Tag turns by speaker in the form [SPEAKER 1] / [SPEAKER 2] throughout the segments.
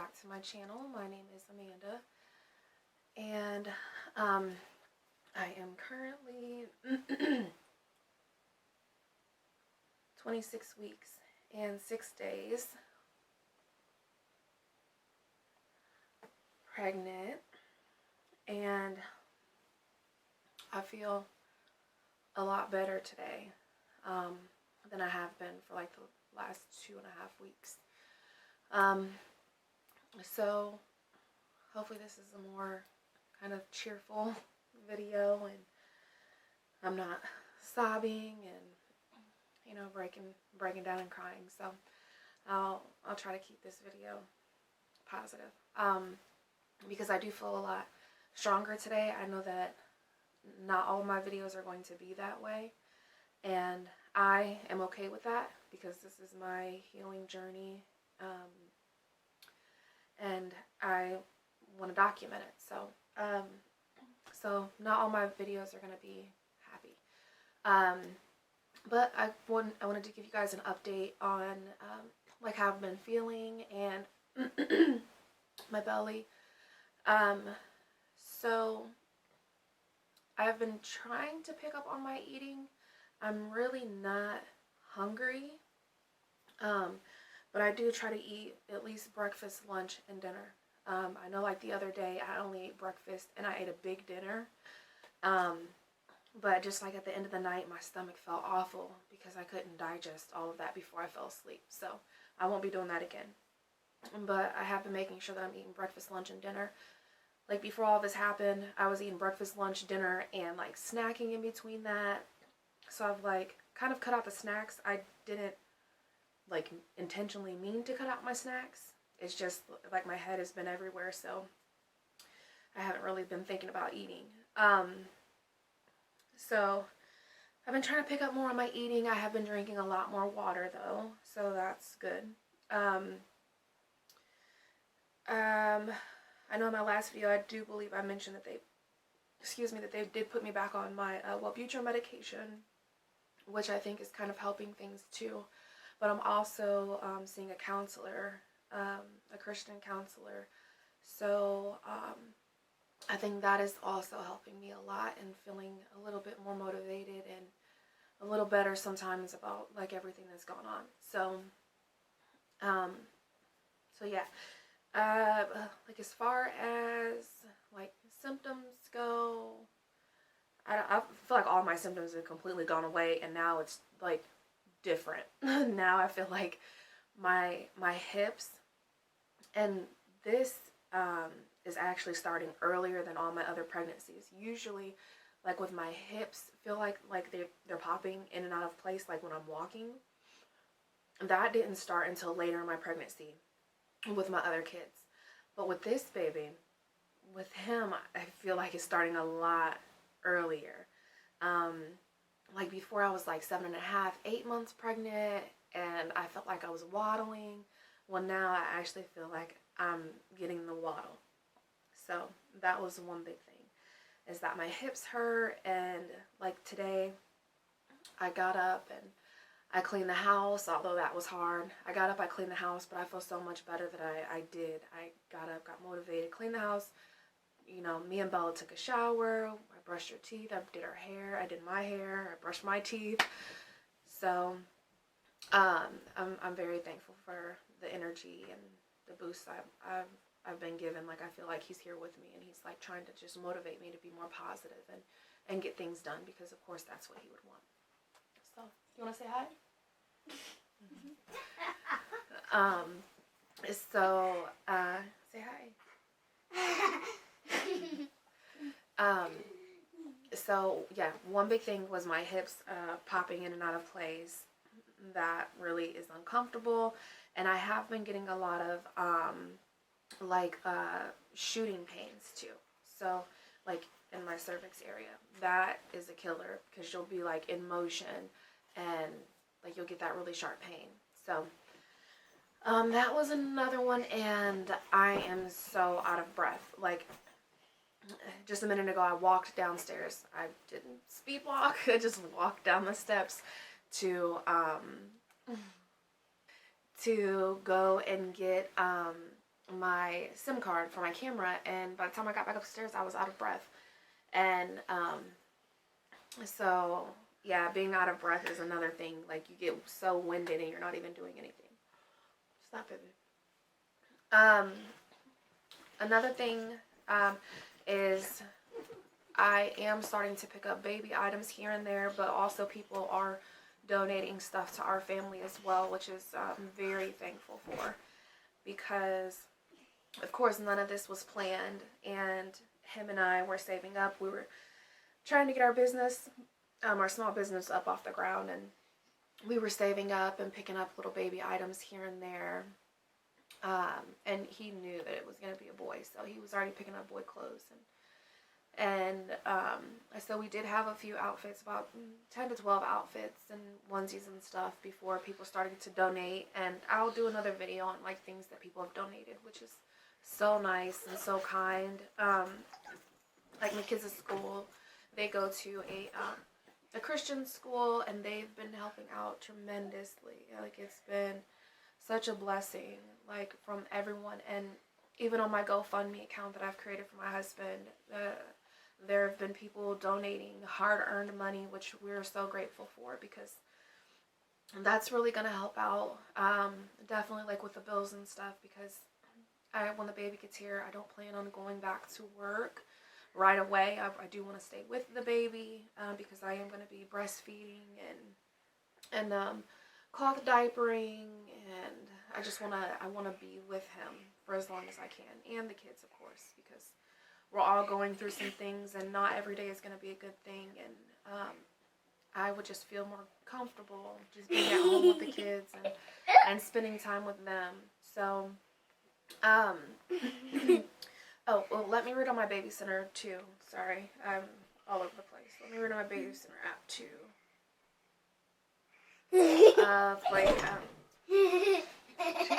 [SPEAKER 1] back to my channel. My name is Amanda, and I am currently 26 weeks and 6 days pregnant, and I feel a lot better today than I have been for like the last 2.5 weeks. So hopefully this is a more kind of cheerful video, and I'm not sobbing and breaking down and crying. So I'll try to keep this video positive because I do feel a lot stronger today. I know that not all my videos are going to be that way, and I am okay with that because this is my healing journey, and I want to document it. So not all my videos are going to be happy, but I wanted to give you guys an update on like how I've been feeling and my belly. So I've been trying to pick up on my eating. I'm really not hungry, but I do try to eat at least breakfast, lunch, and dinner. I know like the other day I only ate breakfast and I ate a big dinner, but just like at the end of the night my stomach felt awful because I couldn't digest all of that before I fell asleep. So I won't be doing that again, but I have been making sure that I'm eating breakfast, lunch, and dinner. Like before all this happened, I was eating breakfast, lunch, dinner, and like snacking in between that. So I've like kind of cut out the snacks. I didn't like intentionally mean to cut out my snacks. It's just like my head has been everywhere, so I haven't really been thinking about eating. So I've been trying to pick up more on my eating. I have been drinking a lot more water though, so that's good. I know in my last video, I do believe I mentioned that they did put me back on my Wellbutrin medication, which I think is kind of helping things too. But I'm also seeing a counselor, a Christian counselor. So I think that is also helping me a lot and feeling a little bit more motivated and a little better sometimes about like everything that's going on. So yeah. Like as far as like symptoms go, I feel like all my symptoms have completely gone away, and now it's like different. Now I feel like my hips, and this is actually starting earlier than all my other pregnancies. Usually, like with my hips, feel like they're popping in and out of place, like when I'm walking. That didn't start until later in my pregnancy with my other kids. But with this baby, with him, I feel like it's starting a lot earlier. Like before I was like 7.5, 8 months pregnant, and I felt like I was waddling. Well, now I actually feel like I'm getting the waddle. So that was one big thing, is that my hips hurt, and like today I got up and I cleaned the house, although that was hard. I got up, I cleaned the house, but I feel so much better that I did. I got up, got motivated, cleaned the house. You know, me and Bella took a shower. I brushed her teeth. I did her hair. I did my hair. I brushed my teeth. So, I'm very thankful for the energy and the boost I've been given. Like I feel like he's here with me, and he's like trying to just motivate me to be more positive and get things done, because of course that's what he would want. So, you want to say hi? Say hi. So yeah, one big thing was my hips popping in and out of place. That really is uncomfortable, and I have been getting a lot of shooting pains too. So like in my cervix area, that is a killer because you'll be like in motion and like you'll get that really sharp pain. So that was another one, and I am so out of breath. Like just a minute ago I walked downstairs. I didn't speed walk. I just walked down the steps to go and get my SIM card for my camera, and by the time I got back upstairs, I was out of breath. And so yeah, being out of breath is another thing. Like, you get so winded and you're not even doing anything. Stop it. Another thing is I am starting to pick up baby items here and there, but also people are donating stuff to our family as well, which is very thankful for, because of course none of this was planned, and him and I were saving up. We were trying to get our business, our small business, up off the ground, and we were saving up and picking up little baby items here and there. And he knew that it was going to be a boy, so he was already picking up boy clothes. And so we did have a few outfits, about 10 to 12 outfits and onesies and stuff, before people started to donate. And I'll do another video on like things that people have donated, which is so nice and so kind. Like my kids at school, they go to a Christian school, and they've been helping out tremendously. Like, it's been such a blessing, like, from everyone. And even on my GoFundMe account that I've created for my husband, there have been people donating hard-earned money, which we're so grateful for, because that's really going to help out, definitely, like, with the bills and stuff, because when the baby gets here, I don't plan on going back to work right away. I do want to stay with the baby, because I am going to be breastfeeding and cloth diapering, and I want to be with him for as long as I can, and the kids, of course, because we're all going through some things, and not every day is going to be a good thing. And I would just feel more comfortable just being at home with the kids and spending time with them. So, oh, well, let me read on my Baby Center too. Sorry, I'm all over the place. Let me read on my Baby Center app too. She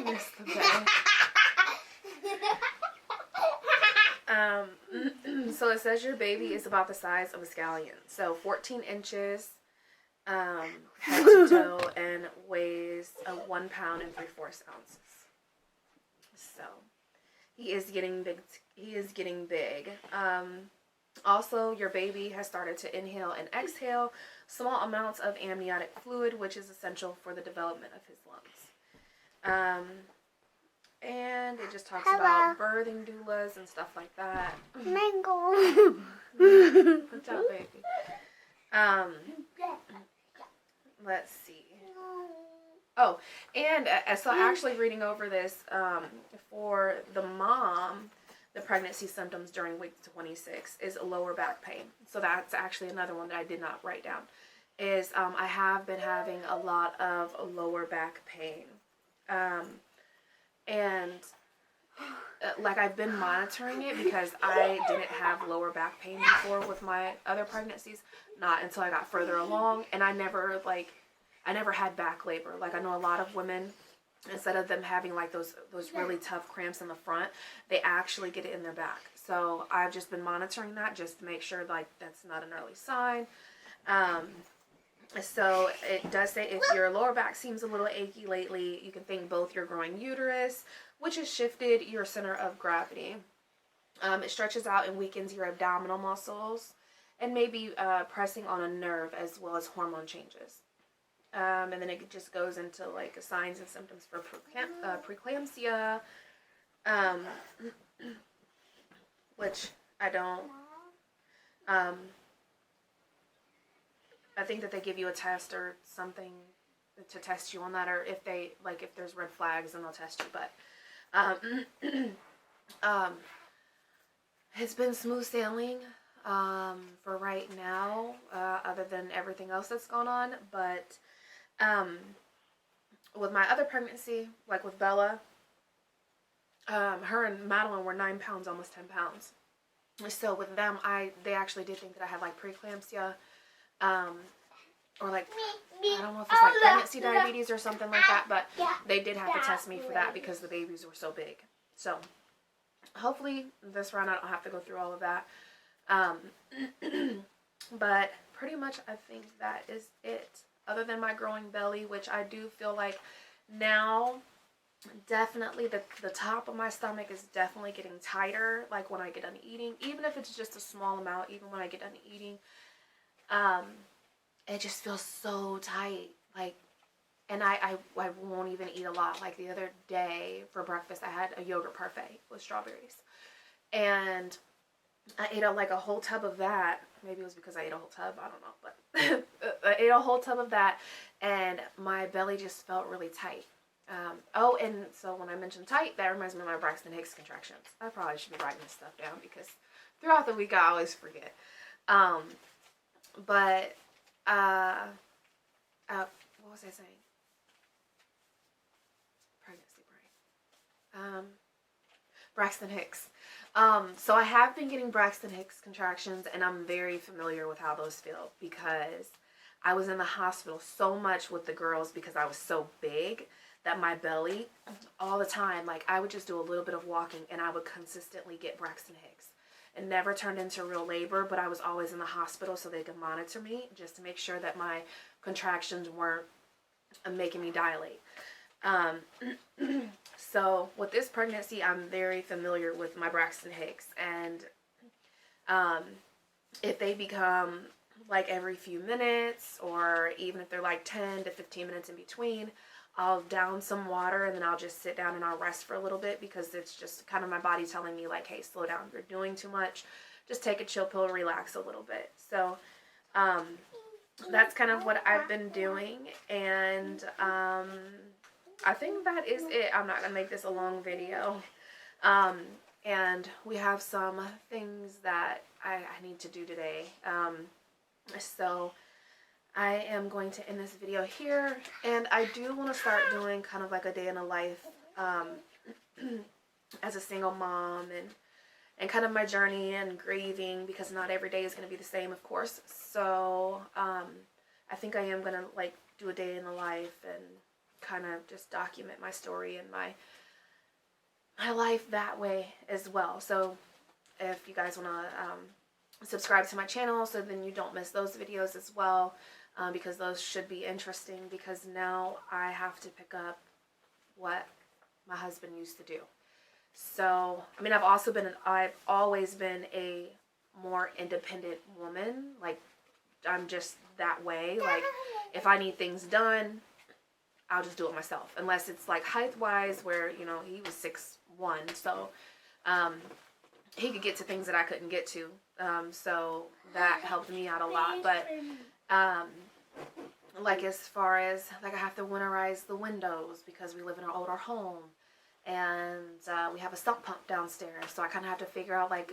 [SPEAKER 1] missed the bed. So it says your baby is about the size of a scallion. So 14 inches, head to toe, and weighs 1 pound and 3/4 ounces. So he is getting big. Also, your baby has started to inhale and exhale small amounts of amniotic fluid, which is essential for the development of his lungs. And it just talks about birthing doulas and stuff like that.
[SPEAKER 2] Mango.
[SPEAKER 1] Good job, baby. Let's see. Oh, and so actually reading over this, for the mom, the pregnancy symptoms during week 26 is lower back pain. So that's actually another one that I did not write down. Is I have been having a lot of lower back pain. And like, I've been monitoring it, because I didn't have lower back pain before with my other pregnancies, not until I got further along. And I never had back labor. Like, I know a lot of women, instead of them having like those really tough cramps in the front, they actually get it in their back. So I've just been monitoring that, just to make sure like that's not an early sign. So it does say if your lower back seems a little achy lately, you can think both your growing uterus, which has shifted your center of gravity. It stretches out and weakens your abdominal muscles, and maybe pressing on a nerve, as well as hormone changes. And then it just goes into like signs and symptoms for preeclampsia, which I don't. I think that they give you a test or something to test you on that, or if there's red flags, then they'll test you. But it's been smooth sailing for right now, other than everything else that's gone on. But with my other pregnancy, like with Bella, her and Madeline were 9 pounds, almost 10 pounds. So with them, they actually did think that I had like preeclampsia, or like, I don't know if it's like pregnancy diabetes or something like that, but they did have to test me for that because the babies were so big. So hopefully this round I don't have to go through all of that. But pretty much I think that is it. Other than my growing belly, which I do feel like now definitely the top of my stomach is definitely getting tighter, like when I get done eating, even if it's just a small amount. Even when I get done eating, um it just feels so tight, like, and I won't even eat a lot. Like the other day for breakfast I had a yogurt parfait with strawberries, and I ate like a whole tub of that. Maybe it was because I ate a whole tub, I don't know, but I ate a whole tub of that, and my belly just felt really tight. Oh, and so when I mentioned tight, that reminds me of my Braxton Hicks contractions. I probably should be writing this stuff down because throughout the week I always forget. Um, but what was I saying? Pregnancy brain. Braxton Hicks. So I have been getting Braxton Hicks contractions, and I'm very familiar with how those feel because I was in the hospital so much with the girls because I was so big that my belly, all the time, like I would just do a little bit of walking and I would consistently get Braxton Hicks. It never turned into real labor, but I was always in the hospital so they could monitor me just to make sure that my contractions weren't making me dilate. Um, so with this pregnancy, I'm very familiar with my Braxton Hicks, and um, if they become like every few minutes, or even if they're like 10 to 15 minutes in between, I'll down some water and then I'll just sit down and I'll rest for a little bit because it's just kind of my body telling me like, hey, slow down, you're doing too much. Just take a chill pill, relax a little bit. So um, that's kind of what I've been doing, and I think that is it. I'm not gonna make this a long video. Um, and we have some things that I need to do today. So I am going to end this video here, and I do want to start doing kind of like a day in a life as a single mom, and kind of my journey and grieving, because not every day is going to be the same, of course. So I think I am going to like do a day in the life and kind of just document my story and my life that way as well. So if you guys want to subscribe to my channel so then you don't miss those videos as well, because those should be interesting, because now I have to pick up what my husband used to do. So, I mean, I've always been a more independent woman. Like, I'm just that way. Like, if I need things done, I'll just do it myself. Unless it's like height-wise, where, you know, he was 6'1", so he could get to things that I couldn't get to. So that helped me out a lot. But like as far as like I have to winterize the windows because we live in an older home, and we have a sump pump downstairs, so I kind of have to figure out, like,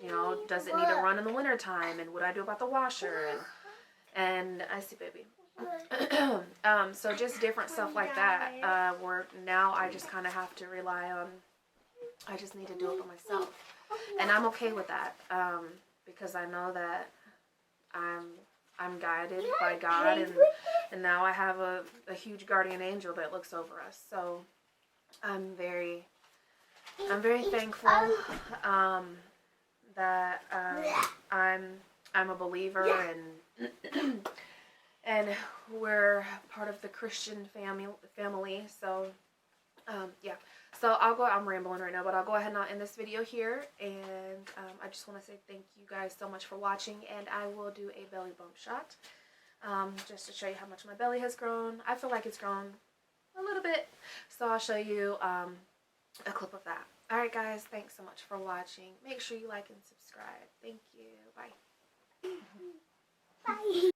[SPEAKER 1] you know, does it need to run in the winter time, and what do I do about the washer, and I see baby. So just different stuff like that, where now I just kind of have to rely on, I just need to do it for myself, and I'm okay with that, because I know that I'm guided by God, and now I have a huge guardian angel that looks over us. So I'm very thankful that I'm a believer, and we're part of the Christian family. So yeah. So I'm rambling right now, but I'll go ahead and I'll end this video here, and I just want to say thank you guys so much for watching, and I will do a belly bump shot, just to show you how much my belly has grown. I feel like it's grown a little bit, so I'll show you a clip of that. Alright guys, thanks so much for watching. Make sure you like and subscribe. Thank you. Bye.
[SPEAKER 2] Bye.